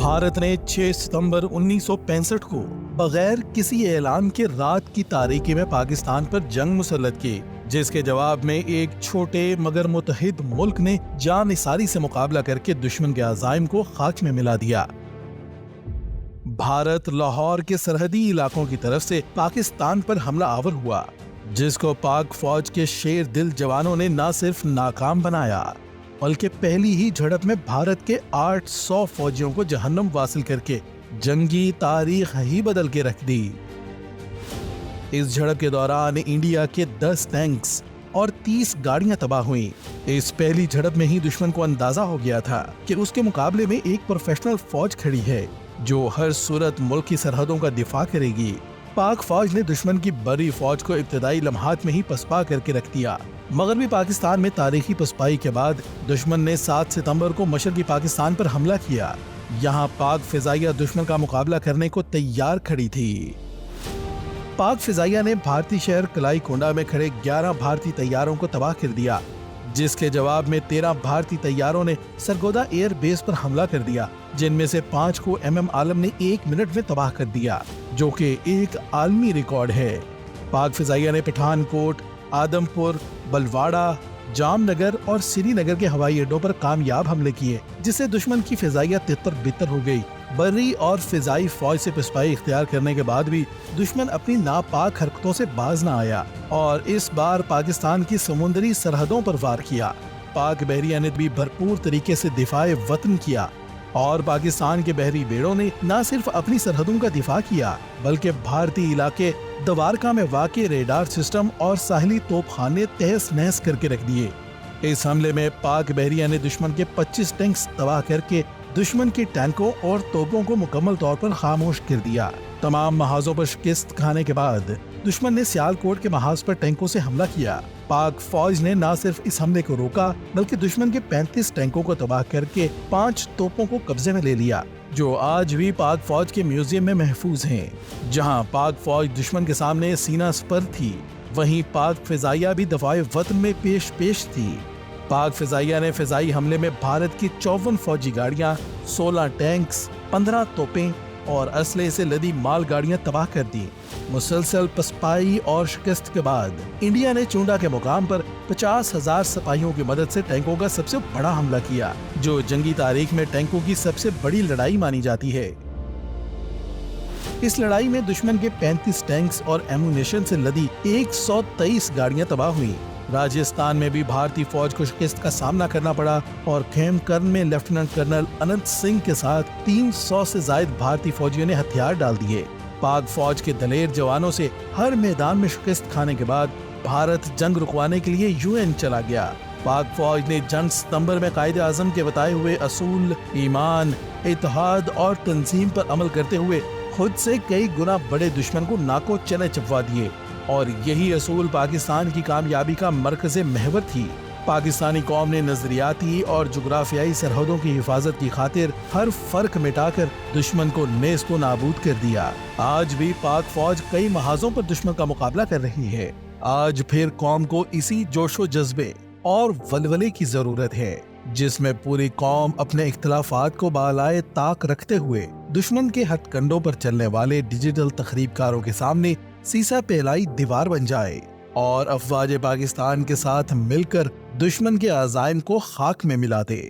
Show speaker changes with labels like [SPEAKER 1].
[SPEAKER 1] भारत ने 6 सितंबर 1965 को बगैर किसी ऐलान के रात की तारीकी में पाकिस्तान पर जंग मुसल्लत की, जिसके जवाब में एक छोटे मगर मुत्तहिद मुल्क ने जानिसारी से मुकाबला करके दुश्मन के अज़ाइम को खाक में मिला दिया। भारत लाहौर के सरहदी इलाकों की तरफ से पाकिस्तान पर हमला आवर हुआ, जिसको पाक फौज के शेर दिल जवानों ने न सिर्फ नाकाम बनाया बल्कि पहली ही झड़प में भारत के 800 फौजियों को जहन्नुम वासिल करके जंगी तारीख ही बदल के रख दी। इस झड़प के दौरान इंडिया के 10 टैंक्स और 30 गाड़ियां तबाह हुई। इस पहली झड़प में ही दुश्मन को अंदाजा हो गया था कि उसके मुकाबले में एक प्रोफेशनल फौज खड़ी है जो हर सूरत मुल्क की सरहदों का दिफा करेगी। पाक फौज ने दुश्मन की बड़ी फौज को इब्तदाई लम्हात में ही पसपा करके रख दिया। मगरबी पाकिस्तान में तारीखी पसपाई के बाद दुश्मन ने 7 सितंबर को मशरकी पाकिस्तान पर हमला किया। यहाँ पाक फिजाइया दुश्मन का मुकाबला करने को तैयार खड़ी थी। पाक फिजाइया ने भारतीय शहर कलाई कोंडा में खड़े 11 भारतीय तैयारों को तबाह कर दिया, जिसके जवाब में 13 भारतीय तैयारों ने सरगोदा एयर बेस पर हमला कर दिया, जिनमें से 5 को MM आलम ने 1 मिनट में तबाह कर दिया, जो कि एक आलमी रिकॉर्ड है। पाक फिजाइया ने पठानकोट, आदमपुर, बलवाड़ा, जामनगर और श्रीनगर के हवाई अड्डों पर कामयाब हमले किए, जिससे दुश्मन की फिजाइया तितर बितर हो गई। बर्री और फिजाई फौज से पिसपाई इख्तियार करने के बाद भी दुश्मन अपनी नापाक हरकतों से बाज न आया और इस बार पाकिस्तान की समुद्री सरहदों पर वार किया। पाक बहरिया ने भी भरपूर तरीके से दिफाए वतन किया और पाकिस्तान के बहरी बेड़ों ने न सिर्फ अपनी सरहदों का दिफा किया बल्कि भारतीय इलाके दवारका में वाक़े रेडार सिस्टम और साहली तोपखाने तहस नहस करके रख दिए। इस हमले में पाक बहरिया ने दुश्मन के 25 टैंक्स तबाह करके दुश्मन के टैंकों और तोपों को मुकम्मल तौर पर खामोश कर दिया। तमाम महाजों पर शिकस्त खाने के बाद दुश्मन ने सियालकोट के महाज पर टैंकों से हमला किया। पाक फौज ने न सिर्फ इस हमले को रोका बल्कि दुश्मन के 35 टैंकों को तबाह करके 5 तोपों को कब्जे में ले लिया, जो आज भी पाक फौज के म्यूजियम में महफूज हैं। जहां पाक फौज दुश्मन के सामने सीना स्पर थी, वहीं पाक फिजाइया भी दफाए वतन में पेश थी। पाक फिजाइया ने फिजाई हमले में भारत की 54 फौजी गाड़ियां, 16 टैंक्स, 15 तोपें और असले से लदी माल गाड़ियां तबाह कर दी। मुसलसल पसपाई और शिकस्त के बाद इंडिया ने चूंडा के मुकाम पर 50,000 सिपाहियों की मदद से टैंकों का सबसे बड़ा हमला किया, जो जंगी तारीख में टैंकों की सबसे बड़ी लड़ाई मानी जाती है। इस लड़ाई में दुश्मन के 35 टैंक्स और एमुनेशन से लदी 123 गाड़ियां तबाह हुई। राजस्थान में भी भारतीय फौज को शिकस्त का सामना करना पड़ा और खेमकरन में लेफ्टिनेंट कर्नल अनंत सिंह के साथ 300 से ज्यादा भारतीय फौजियों ने हथियार डाल दिए। पाक फौज के दलेर जवानों से हर मैदान में शिकस्त खाने के बाद भारत जंग रुकवाने के लिए UN चला गया। पाक फौज ने जंग सितंबर में कायदे आजम के बताए हुए असूल, ईमान, इत्तेहाद और तंजीम पर अमल करते हुए खुद से कई गुना बड़े दुश्मन को नाको चने चबवा दिए और यही असूल पाकिस्तान की कामयाबी का मरकज़े महवर थी। पाकिस्तानी कौम ने नजरियाती और जुग्राफियाई सरहदों की हिफाजत की खातिर हर फर्क मिटाकर दुश्मन को नेस्तो नाबूद कर दिया। आज भी पाक फौज कई महाजों पर दुश्मन का मुकाबला कर रही है। आज फिर कौम को इसी जोशो जज्बे और वलवले की जरूरत है, जिसमें पूरी कौम अपने इख्तिलाफात को बालाए ताक रखते हुए दुश्मन के हथकंडों पर चलने वाले डिजिटल तखरीबकारों के सामने सीसा पहलाई दीवार बन जाए और अफवाज पाकिस्तान के साथ मिलकर दुश्मन के अज़ाइम को खाक में मिला दे।